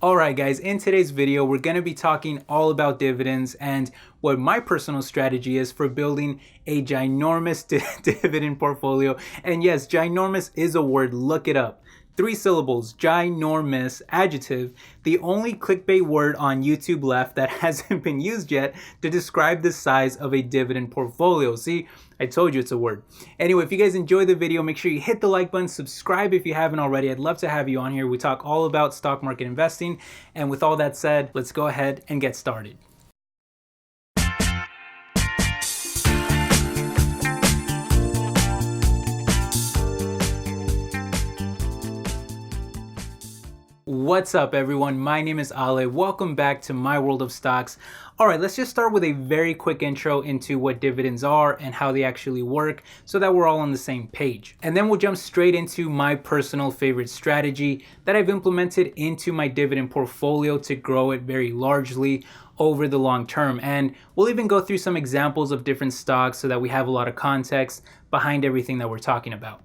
Alright guys, in today's video we're going to be talking all about dividends and what my personal strategy is for building a ginormous dividend portfolio. And yes, ginormous is a word, look it up. 3 syllables, ginormous, adjective, the only clickbait word on YouTube left that hasn't been used yet to describe the size of a dividend portfolio. See, I told you it's a word. Anyway, if you guys enjoyed the video, make sure you hit the like button, subscribe if you haven't already. I'd love to have you on here. We talk all about stock market investing. And with all that said, let's go ahead and get started. What's up everyone, my name is Ale. Welcome back to my world of stocks. Alright, let's just start with a very quick intro into what dividends are and how they actually work so that we're all on the same page. And then we'll jump straight into my personal favorite strategy that I've implemented into my dividend portfolio to grow it very largely over the long term. And we'll even go through some examples of different stocks so that we have a lot of context behind everything that we're talking about.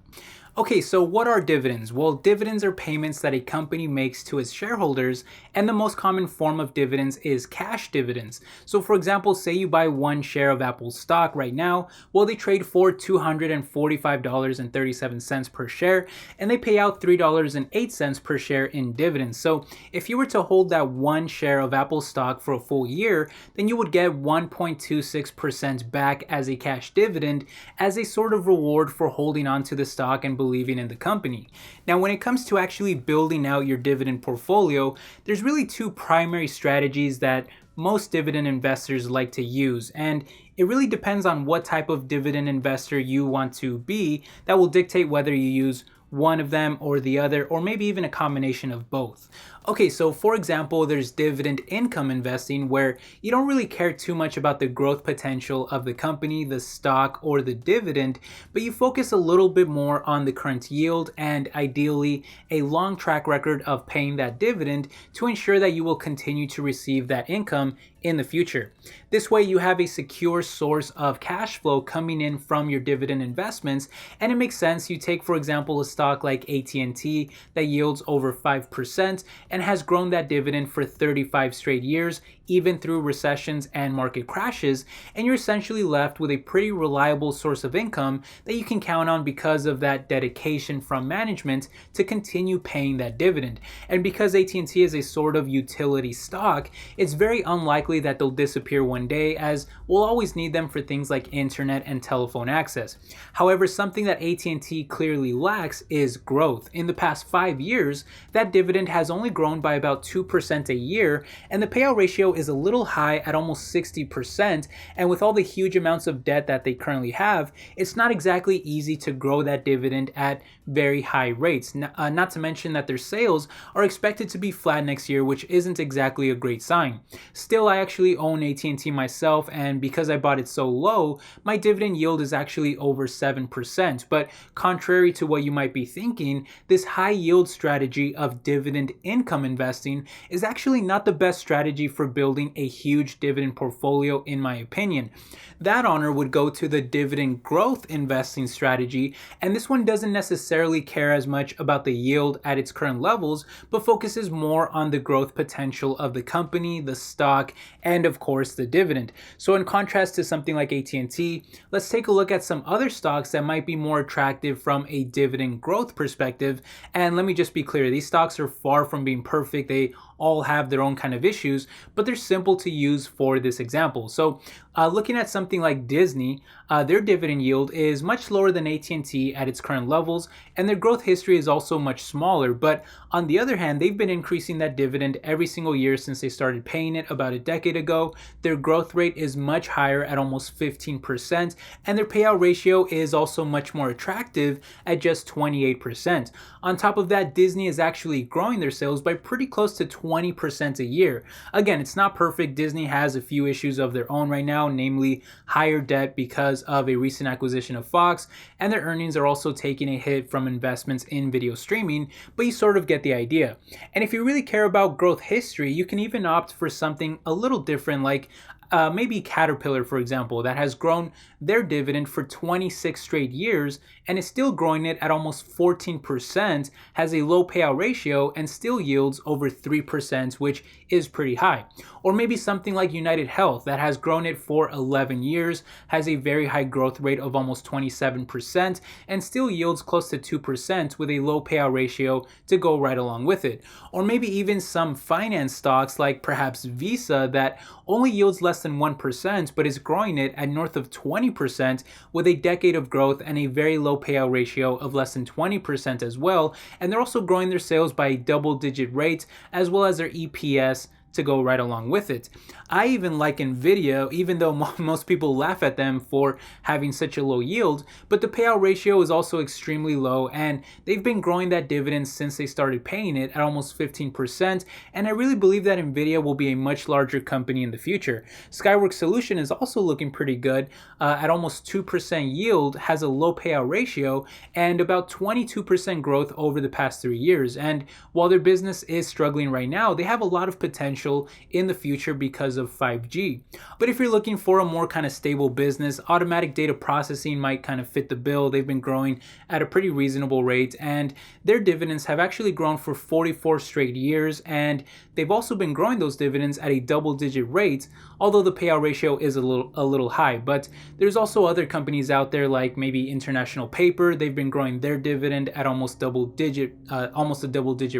Okay, so what are dividends? Well, dividends are payments that a company makes to its shareholders, and the most common form of dividends is cash dividends. So for example, say you buy 1 share of Apple stock right now, well, they trade for $245.37 per share, and they pay out $3.08 per share in dividends. So if you were to hold that 1 share of Apple stock for a full year, then you would get 1.26% back as a cash dividend as a sort of reward for holding on to the stock and believing in the company. Now, when it comes to actually building out your dividend portfolio, there's really 2 primary strategies that most dividend investors like to use, and it really depends on what type of dividend investor you want to be that will dictate whether you use one of them or the other, or maybe even a combination of both. Okay, so for example, there's dividend income investing where you don't really care too much about the growth potential of the company, the stock, or the dividend, but you focus a little bit more on the current yield and ideally a long track record of paying that dividend to ensure that you will continue to receive that income in the future. This way you have a secure source of cash flow coming in from your dividend investments, and it makes sense. You take, for example, a stock like AT&T that yields over 5% and has grown that dividend for 35 straight years, even through recessions and market crashes, and you're essentially left with a pretty reliable source of income that you can count on because of that dedication from management to continue paying that dividend. And because AT&T is a sort of utility stock, it's very unlikely that they'll disappear one day, as we'll always need them for things like internet and telephone access. However, something that AT&T clearly lacks is growth. In the past 5 years, that dividend has only grown by about 2% a year, and the payout ratio is a little high at almost 60%, and with all the huge amounts of debt that they currently have, it's not exactly easy to grow that dividend at very high rates. Not to mention that their sales are expected to be flat next year, which isn't exactly a great sign. Still, I actually own AT&T myself, and because I bought it so low, my dividend yield is actually over 7%. But contrary to what you might be thinking, this high yield strategy of dividend income investing is actually not the best strategy for building a huge dividend portfolio, in my opinion. That honor would go to the dividend growth investing strategy, and this one doesn't necessarily care as much about the yield at its current levels, but focuses more on the growth potential of the company, the stock, and of course the dividend. So in contrast to something like AT&T, let's take a look at some other stocks that might be more attractive from a dividend growth perspective. And let me just be clear, these stocks are far from being perfect. They all have their own kind of issues, but they're simple to use for this example. So looking at something like Disney, their dividend yield is much lower than AT&T at its current levels, and their growth history is also much smaller. But on the other hand, they've been increasing that dividend every single year since they started paying it about a decade ago. Their growth rate is much higher at almost 15%, and their payout ratio is also much more attractive at just 28%. On top of that, Disney is actually growing their sales by pretty close to 20% a year. Again, it's not perfect. Disney has a few issues of their own right now, namely higher debt because of a recent acquisition of Fox, and their earnings are also taking a hit from investments in video streaming, but you sort of get the idea. And if you really care about growth history, you can even opt for something a little different, like maybe Caterpillar, for example, that has grown their dividend for 26 straight years and is still growing it at almost 14%, has a low payout ratio, and still yields over 3%, which is pretty high. Or maybe something like United Health that has grown it for 11 years, has a very high growth rate of almost 27%, and still yields close to 2% with a low payout ratio to go right along with it. Or maybe even some finance stocks like perhaps Visa that only yields less than 1% but is growing it at north of 20% with a decade of growth and a very low payout ratio of less than 20% as well. And they're also growing their sales by a double-digit rate as well as their EPS to go right along with it. I even like Nvidia, even though most people laugh at them for having such a low yield, but the payout ratio is also extremely low, and they've been growing that dividend since they started paying it at almost 15%, and I really believe that Nvidia will be a much larger company in the future. Skyworks Solution is also looking pretty good at almost 2% yield, has a low payout ratio, and about 22% growth over the past 3 years. And while their business is struggling right now, they have a lot of potential in the future because of 5G. But if you're looking for a more kind of stable business, automatic data processing might kind of fit the bill. They've been growing at a pretty reasonable rate, and their dividends have actually grown for 44 straight years, and they've also been growing those dividends at a double-digit rate, although the payout ratio is a little high. But there's also other companies out there like maybe International Paper. They've been growing their dividend at almost a double-digit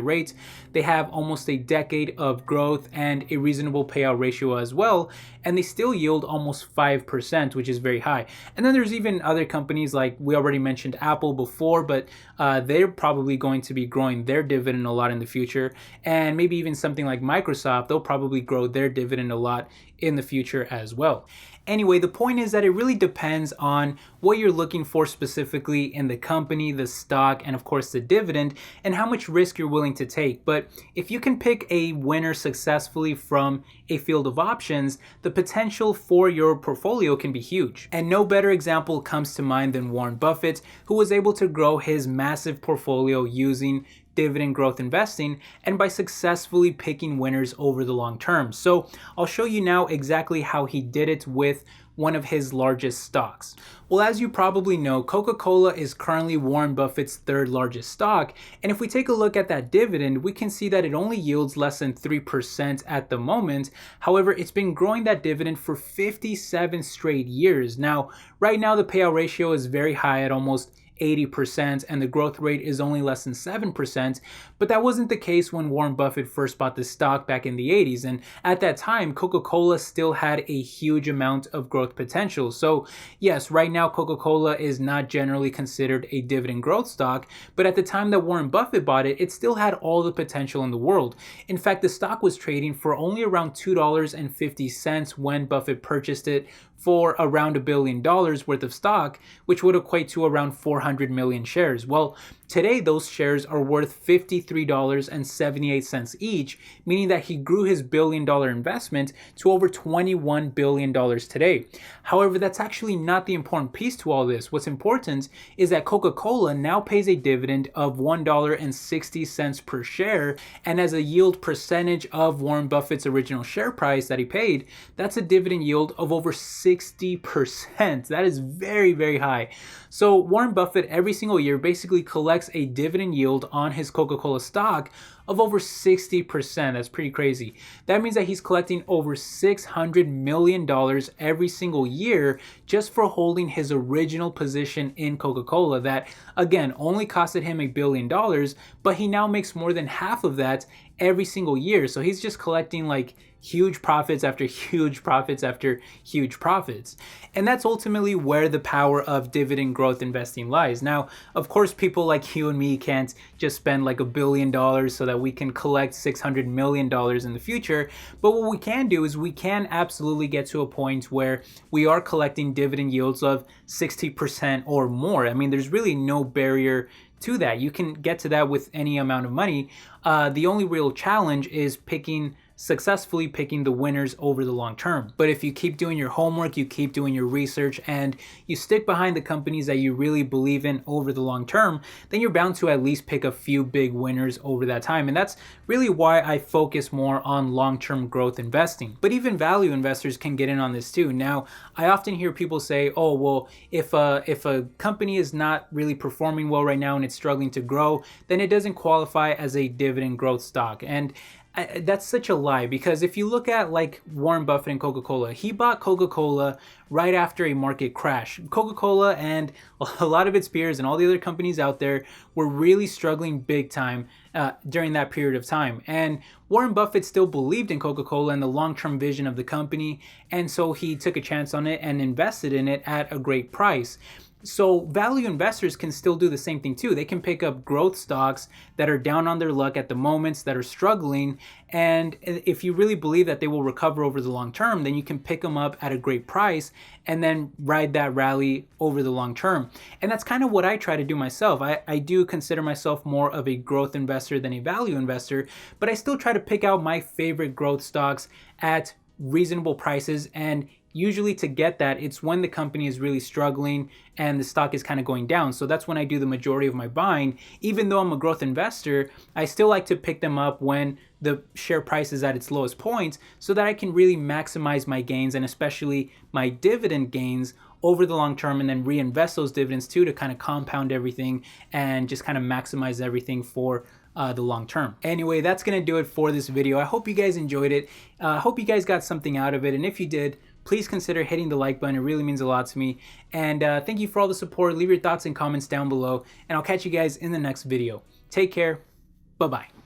rate. They have almost a decade of growth and a reasonable payout ratio as well, and they still yield almost 5%, which is very high. And then there's even other companies like we already mentioned Apple before, but they're probably going to be growing their dividend a lot in the future. And maybe even something like Microsoft, they'll probably grow their dividend a lot in the future as well. Anyway, the point is that it really depends on what you're looking for specifically in the company, the stock, and of course the dividend, and how much risk you're willing to take. But if you can pick a winner successfully from a field of options, the potential for your portfolio can be huge. And no better example comes to mind than Warren Buffett, who was able to grow his massive portfolio using dividend growth investing and by successfully picking winners over the long term. So I'll show you now exactly how he did it with one of his largest stocks. Well, as you probably know, Coca-Cola is currently Warren Buffett's third largest stock, and if we take a look at that dividend, we can see that it only yields less than 3% at the moment. However, it's been growing that dividend for 57 straight years. Now, right now the payout ratio is very high at almost 80%, and the growth rate is only less than 7%, but that wasn't the case when Warren Buffett first bought the stock back in the 80s, and at that time Coca-Cola still had a huge amount of growth potential. So yes, right now Coca-Cola is not generally considered a dividend growth stock, but at the time that Warren Buffett bought it, it still had all the potential in the world. In fact, the stock was trading for only around $2.50 when Buffett purchased it for around $1 billion worth of stock, which would equate to around 400 million shares. Well, today those shares are worth $53.78 each, meaning that he grew his $1 billion investment to over $21 billion today. However, that's actually not the important piece to all this. What's important is that Coca-Cola now pays a dividend of $1.60 per share, and as a yield percentage of Warren Buffett's original share price that he paid, that's a dividend yield of over 60%. That is very, very high. So Warren Buffett every single year basically collects a dividend yield on his Coca-Cola stock of over 60%. That's pretty crazy. That means that he's collecting over $600 million every single year just for holding his original position in Coca-Cola that, again, only costed him $1 billion, but he now makes more than half of that every single year. So he's just collecting like huge profits after huge profits after huge profits. And that's ultimately where the power of dividend growth investing lies. Now, of course, people like you and me can't just spend like $1 billion so that we can collect $600 million in the future. But what we can do is we can absolutely get to a point where we are collecting dividend yields of 60% or more. I mean, there's really no barrier to that. You can get to that with any amount of money. The only real challenge is successfully picking the winners over the long term. But if you keep doing your homework, you keep doing your research, and you stick behind the companies that you really believe in over the long term, then you're bound to at least pick a few big winners over that time. And that's really why I focus more on long-term growth investing. But even value investors can get in on this too. Now, I often hear people say, oh, well, if a company is not really performing well right now and it's struggling to grow, then it doesn't qualify as a dividend growth stock. And that's such a lie, because if you look at like Warren Buffett and Coca-Cola, he bought Coca-Cola right after a market crash. Coca-Cola and a lot of its peers and all the other companies out there were really struggling big time during that period of time. And Warren Buffett still believed in Coca-Cola and the long-term vision of the company, and so he took a chance on it and invested in it at a great price. So value investors can still do the same thing too. They can pick up growth stocks that are down on their luck at the moments, that are struggling, and if you really believe that they will recover over the long term, then you can pick them up at a great price and then ride that rally over the long term. And that's kind of what I try to do myself. I do consider myself more of a growth investor than a value investor, but I still try to pick out my favorite growth stocks at reasonable prices. And usually to get that, it's when the company is really struggling and the stock is kind of going down. So that's when I do the majority of my buying. Even though I'm a growth investor, I still like to pick them up when the share price is at its lowest point, so that I can really maximize my gains, and especially my dividend gains over the long term, and then reinvest those dividends too to kind of compound everything and just kind of maximize everything for the long term. Anyway, that's gonna do it for this video. I hope you guys enjoyed it. I hope you guys got something out of it, and if you did, please consider hitting the like button. It really means a lot to me. And thank you for all the support. Leave your thoughts and comments down below, and I'll catch you guys in the next video. Take care. Bye-bye.